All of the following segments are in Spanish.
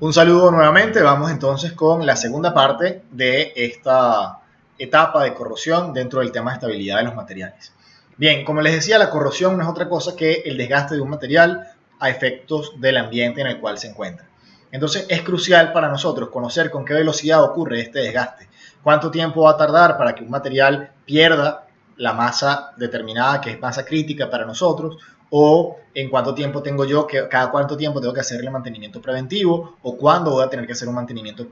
Un saludo nuevamente, vamos entonces con la segunda parte de esta etapa de corrosión dentro del tema de estabilidad de los materiales. Bien, como les decía, la corrosión no es otra cosa que el desgaste de un material a efectos del ambiente en el cual se encuentra. Entonces es crucial para nosotros conocer con qué velocidad ocurre este desgaste, cuánto tiempo va a tardar para que un material pierda la masa determinada, que es masa crítica para nosotros, o en cuánto tiempo tengo yo, cada cuánto tiempo tengo que hacerle mantenimiento preventivo, o cuándo voy a tener que hacer un mantenimiento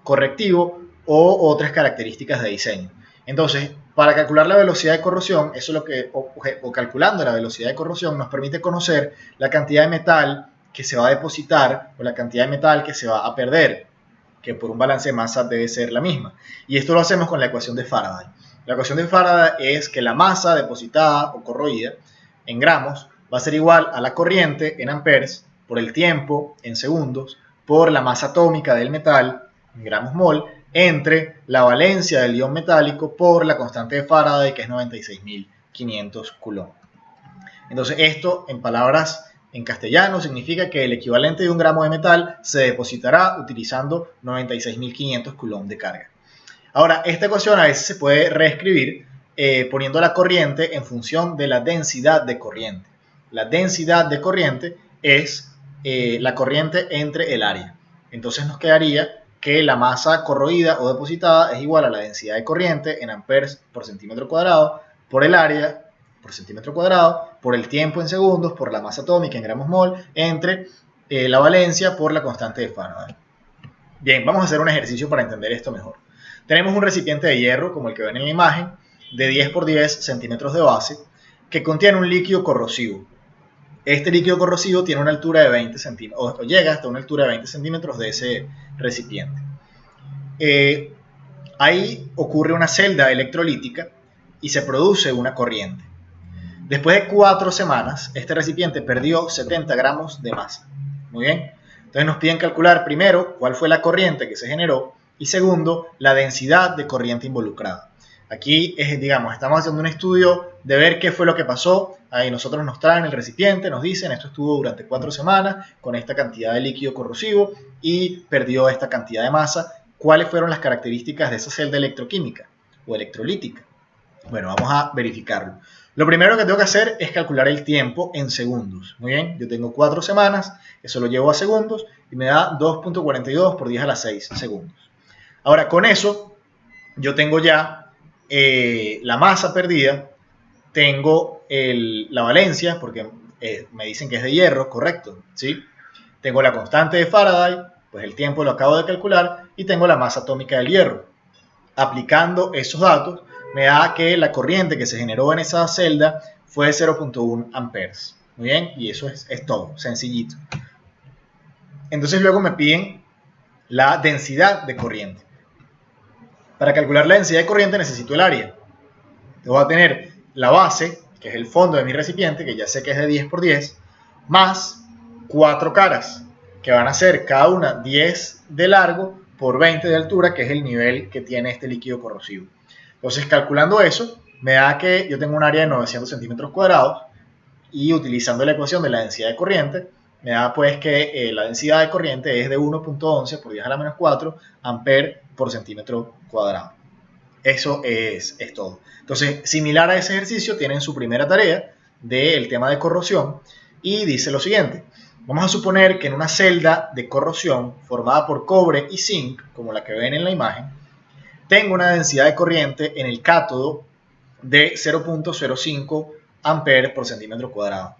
correctivo, o otras características de diseño. Entonces, para calcular la velocidad de corrosión, eso es lo que, o calculando la velocidad de corrosión, nos permite conocer la cantidad de metal que se va a depositar o la cantidad de metal que se va a perder, que por un balance de masa debe ser la misma. Y esto lo hacemos con la ecuación de Faraday. La ecuación de Faraday es que la masa depositada o corroída en gramos va a ser igual a la corriente en amperes por el tiempo en segundos por la masa atómica del metal en gramos mol entre la valencia del ion metálico por la constante de Faraday, que es 96.500 coulomb. Entonces esto, en palabras en castellano, significa que el equivalente de un gramo de metal se depositará utilizando 96.500 coulomb de carga. Ahora, esta ecuación a veces se puede reescribir poniendo la corriente en función de la densidad de corriente. La densidad de corriente es la corriente entre el área. Entonces nos quedaría que la masa corroída o depositada es igual a la densidad de corriente en amperes por centímetro cuadrado por el área por centímetro cuadrado, por el tiempo en segundos, por la masa atómica en gramos mol, entre la valencia por la constante de Faraday. Bien, vamos a hacer un ejercicio para entender esto mejor. Tenemos un recipiente de hierro, como el que ven en la imagen, de 10 por 10 centímetros de base, que contiene un líquido corrosivo. Este líquido corrosivo tiene una altura de 20 centímetros, o llega hasta una altura de 20 centímetros de ese recipiente. Ahí ocurre una celda electrolítica y se produce una corriente. Después de 4 semanas, este recipiente perdió 70 gramos de masa. Muy bien. Entonces nos piden calcular primero cuál fue la corriente que se generó y segundo, la densidad de corriente involucrada. Aquí, digamos, estamos haciendo un estudio de ver qué fue lo que pasó. Ahí nosotros nos traen el recipiente, nos dicen esto estuvo durante 4 semanas con esta cantidad de líquido corrosivo y perdió esta cantidad de masa. ¿Cuáles fueron las características de esa celda electroquímica o electrolítica? Bueno, vamos a verificarlo. Lo primero que tengo que hacer es calcular el tiempo en segundos. Muy bien, yo tengo 4 semanas, eso lo llevo a segundos y me da 2.42 por 10 a la 6 segundos. Ahora, con eso, yo tengo ya la masa perdida, tengo la valencia, porque me dicen que es de hierro, correcto, ¿sí? Tengo la constante de Faraday, pues el tiempo lo acabo de calcular, y tengo la masa atómica del hierro. Aplicando esos datos, me da que la corriente que se generó en esa celda fue de 0.1 amperes. Muy bien, y eso es todo, sencillito. Entonces luego me piden la densidad de corriente. Para calcular la densidad de corriente necesito el área. Yo voy a tener la base, que es el fondo de mi recipiente, que ya sé que es de 10 por 10, más 4 caras, que van a ser cada una 10 de largo por 20 de altura, que es el nivel que tiene este líquido corrosivo. Entonces, calculando eso, me da que yo tengo un área de 900 centímetros cuadrados y utilizando la ecuación de la densidad de corriente, me da pues que la densidad de corriente es de 1.11 por 10 a la menos 4 amperes por centímetro cuadrado. Eso es todo. Entonces, similar a ese ejercicio, tienen su primera tarea del tema de corrosión y dice lo siguiente. Vamos a suponer que en una celda de corrosión formada por cobre y zinc, como la que ven en la imagen, tengo una densidad de corriente en el cátodo de 0.05 amperes por centímetro cuadrado.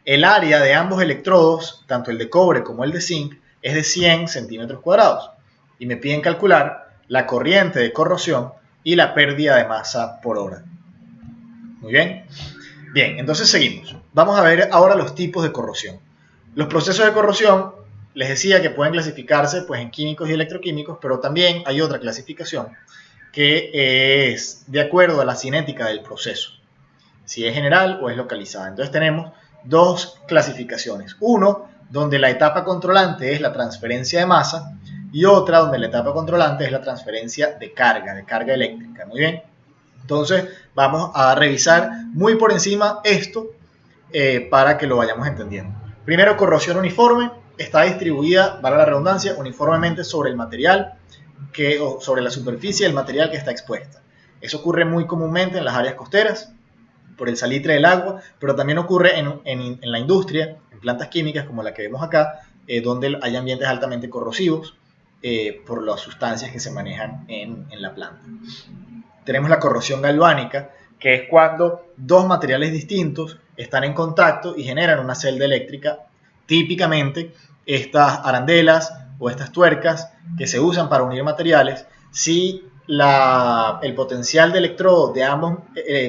El área de ambos electrodos, tanto el de cobre como el de zinc, es de 100 centímetros cuadrados. Y me piden calcular la corriente de corrosión y la pérdida de masa por hora. Muy bien. Bien, entonces seguimos. Vamos a ver ahora los tipos de corrosión. Los procesos de corrosión, les decía que pueden clasificarse pues, en químicos y electroquímicos, pero también hay otra clasificación que es de acuerdo a la cinética del proceso, si es general o es localizada. Entonces tenemos dos clasificaciones. Uno, donde la etapa controlante es la transferencia de masa, y otra donde la etapa controlante es la transferencia de carga eléctrica. Muy bien. Entonces vamos a revisar muy por encima esto para que lo vayamos entendiendo. Primero, corrosión uniforme está distribuida, vale la redundancia, uniformemente sobre el material o sobre la superficie del material que está expuesta. Eso ocurre muy comúnmente en las áreas costeras por el salitre del agua, pero también ocurre en la industria, en plantas químicas como la que vemos acá, donde hay ambientes altamente corrosivos por las sustancias que se manejan en la planta. Tenemos la corrosión galvánica, que es cuando dos materiales distintos están en contacto y generan una celda eléctrica. Típicamente, estas arandelas o estas tuercas que se usan para unir materiales, si el potencial de electrodo de ambos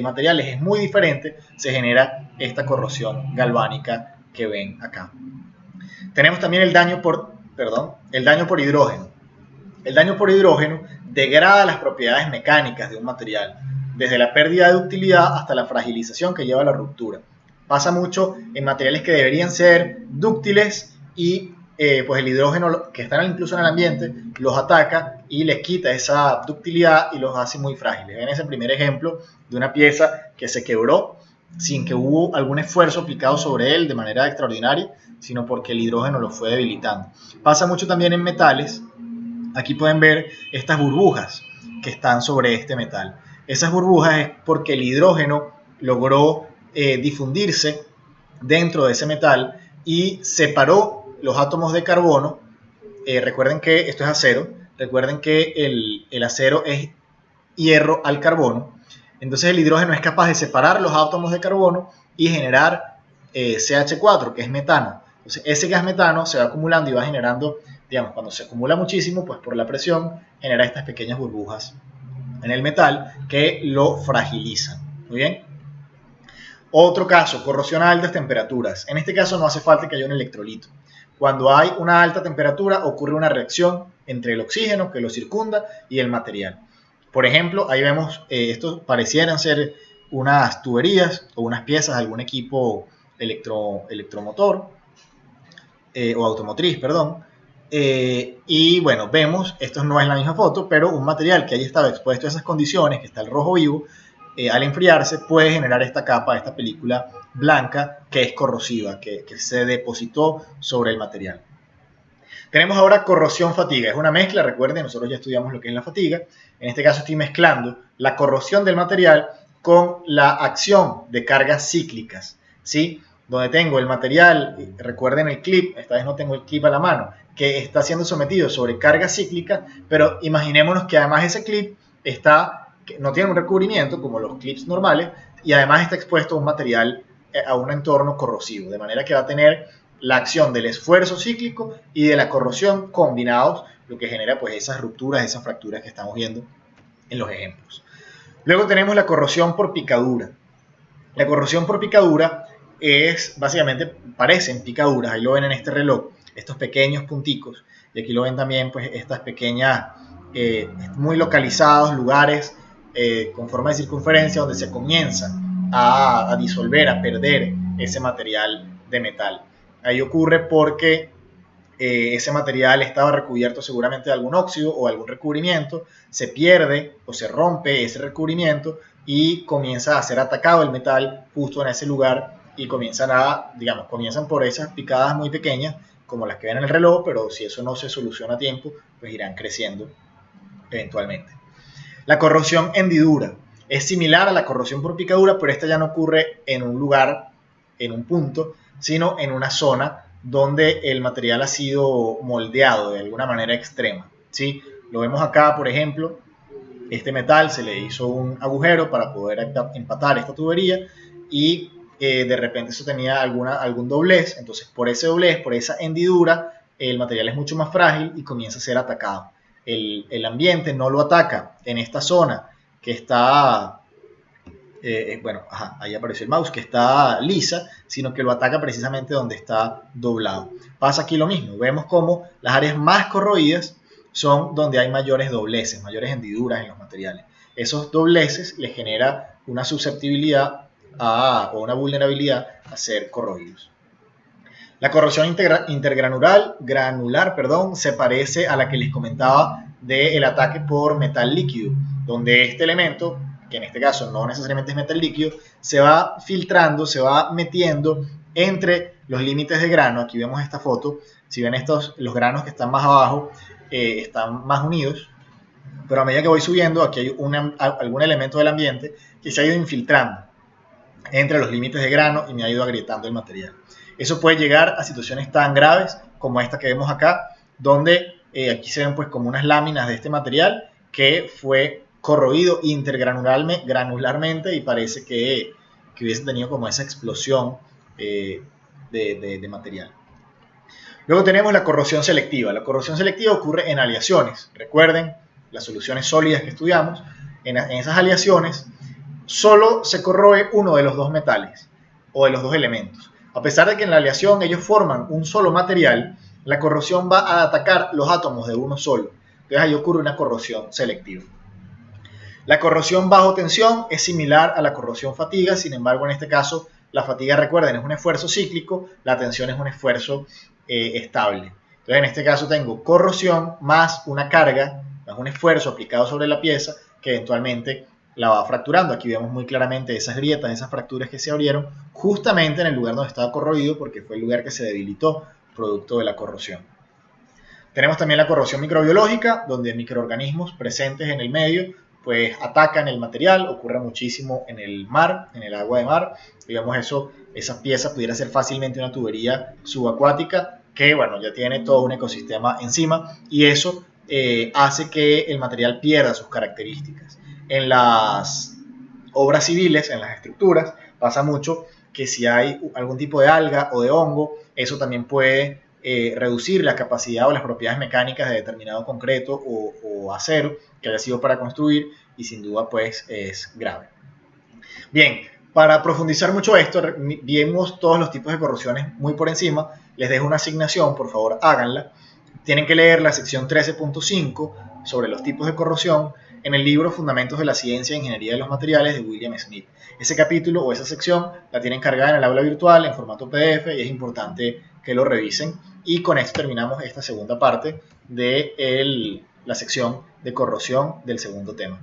materiales es muy diferente, se genera esta corrosión galvánica que ven acá. Tenemos también el daño por hidrógeno. El daño por hidrógeno degrada las propiedades mecánicas de un material, desde la pérdida de ductilidad hasta la fragilización que lleva a la ruptura. Pasa mucho en materiales que deberían ser dúctiles y pues el hidrógeno que está incluso en el ambiente los ataca y les quita esa ductilidad y los hace muy frágiles. Ven ese primer ejemplo de una pieza que se quebró sin que hubo algún esfuerzo aplicado sobre él de manera extraordinaria, sino porque el hidrógeno lo fue debilitando. Pasa mucho también en metales. Aquí pueden ver estas burbujas que están sobre este metal. Esas burbujas es porque el hidrógeno logró difundirse dentro de ese metal y separó los átomos de carbono. Recuerden que esto es acero. Recuerden que el acero es hierro al carbono. Entonces el hidrógeno es capaz de separar los átomos de carbono y generar CH4, que es metano. Entonces ese gas metano se va acumulando y va generando, digamos, cuando se acumula muchísimo, pues por la presión genera estas pequeñas burbujas en el metal que lo fragilizan. Muy bien. Otro caso, corrosión a altas temperaturas. En este caso no hace falta que haya un electrolito. Cuando hay una alta temperatura ocurre una reacción entre el oxígeno que lo circunda y el material. Por ejemplo, ahí vemos, estos parecieran ser unas tuberías o unas piezas de algún equipo electromotor o automotriz, perdón. Y bueno, vemos, esto no es la misma foto, pero un material que haya estado expuesto a esas condiciones, que está el rojo vivo, al enfriarse puede generar esta capa, esta película blanca que es corrosiva, que se depositó sobre el material. Tenemos ahora corrosión fatiga, es una mezcla, recuerden, nosotros ya estudiamos lo que es la fatiga. En este caso estoy mezclando la corrosión del material con la acción de cargas cíclicas, ¿sí? Donde tengo el material, recuerden el clip, esta vez no tengo el clip a la mano, que está siendo sometido sobre carga cíclica, pero imaginémonos que además ese clip no tiene un recubrimiento como los clips normales y además está expuesto a un material, a un entorno corrosivo, de manera que va a tener la acción del esfuerzo cíclico y de la corrosión combinados, lo que genera pues esas rupturas, esas fracturas que estamos viendo en los ejemplos. Luego tenemos la corrosión por picadura. La corrosión por picadura es básicamente, parecen picaduras, ahí lo ven en este reloj, estos pequeños punticos, y aquí lo ven también pues estas pequeñas, muy localizados lugares con forma de circunferencia donde se comienza a disolver, a perder ese material de metal. Ahí ocurre porque ese material estaba recubierto seguramente de algún óxido o algún recubrimiento, se pierde o se rompe ese recubrimiento y comienza a ser atacado el metal justo en ese lugar y comienzan por esas picadas muy pequeñas como las que ven en el reloj, pero si eso no se soluciona a tiempo, pues irán creciendo eventualmente. La corrosión hendidura es similar a la corrosión por picadura, pero esta ya no ocurre en un lugar, en un punto, sino en una zona donde el material ha sido moldeado de alguna manera extrema, ¿sí? Lo vemos acá, por ejemplo, este metal se le hizo un agujero para poder empatar esta tubería y de repente eso tenía algún doblez, entonces por ese doblez, por esa hendidura, el material es mucho más frágil y comienza a ser atacado. El ambiente no lo ataca en esta zona que está, ahí apareció el mouse, que está lisa, sino que lo ataca precisamente donde está doblado. Pasa aquí lo mismo, vemos como las áreas más corroídas son donde hay mayores dobleces, mayores hendiduras en los materiales. Esos dobleces les genera una susceptibilidad o una vulnerabilidad a ser corroídos. La corrosión intergranular se parece a la que les comentaba del ataque por metal líquido, donde este elemento, que en este caso no necesariamente es metal líquido, se va filtrando, se va metiendo entre los límites de grano. Aquí vemos esta foto, si ven los granos que están más abajo están más unidos, pero a medida que voy subiendo, aquí hay algún elemento del ambiente que se ha ido infiltrando entre los límites de grano y me ha ido agrietando el material. Eso puede llegar a situaciones tan graves como esta que vemos acá, donde aquí se ven pues como unas láminas de este material que fue corroído intergranularmente y parece que hubiese tenido como esa explosión de material. Luego tenemos la corrosión selectiva. La corrosión selectiva ocurre en aleaciones. Recuerden las soluciones sólidas que estudiamos. En esas aleaciones solo se corroe uno de los dos metales o de los dos elementos. A pesar de que en la aleación ellos forman un solo material, la corrosión va a atacar los átomos de uno solo. Entonces ahí ocurre una corrosión selectiva. La corrosión bajo tensión es similar a la corrosión fatiga, sin embargo en este caso la fatiga, recuerden, es un esfuerzo cíclico, la tensión es un esfuerzo estable. Entonces en este caso tengo corrosión más una carga, más un esfuerzo aplicado sobre la pieza que eventualmente la va fracturando. Aquí vemos muy claramente esas grietas, esas fracturas que se abrieron justamente en el lugar donde estaba corroído porque fue el lugar que se debilitó producto de la corrosión. Tenemos también la corrosión microbiológica, donde microorganismos presentes en el medio pues atacan el material. Ocurre muchísimo en el mar, en el agua de mar. Digamos esa pieza pudiera ser fácilmente una tubería subacuática que, bueno, ya tiene todo un ecosistema encima y eso hace que el material pierda sus características. En las obras civiles, en las estructuras, pasa mucho que si hay algún tipo de alga o de hongo, eso también puede reducir la capacidad o las propiedades mecánicas de determinado concreto o acero que haya sido para construir y sin duda pues es grave. Bien, para profundizar mucho esto, vimos todos los tipos de corrosiones muy por encima. Les dejo una asignación, por favor háganla. Tienen que leer la sección 13.5 sobre los tipos de corrosión en el libro Fundamentos de la Ciencia e Ingeniería de los Materiales de William Smith. Ese capítulo o esa sección la tienen cargada en el aula virtual en formato PDF y es importante que lo revisen. Y con esto terminamos esta segunda parte de la sección de corrosión del segundo tema.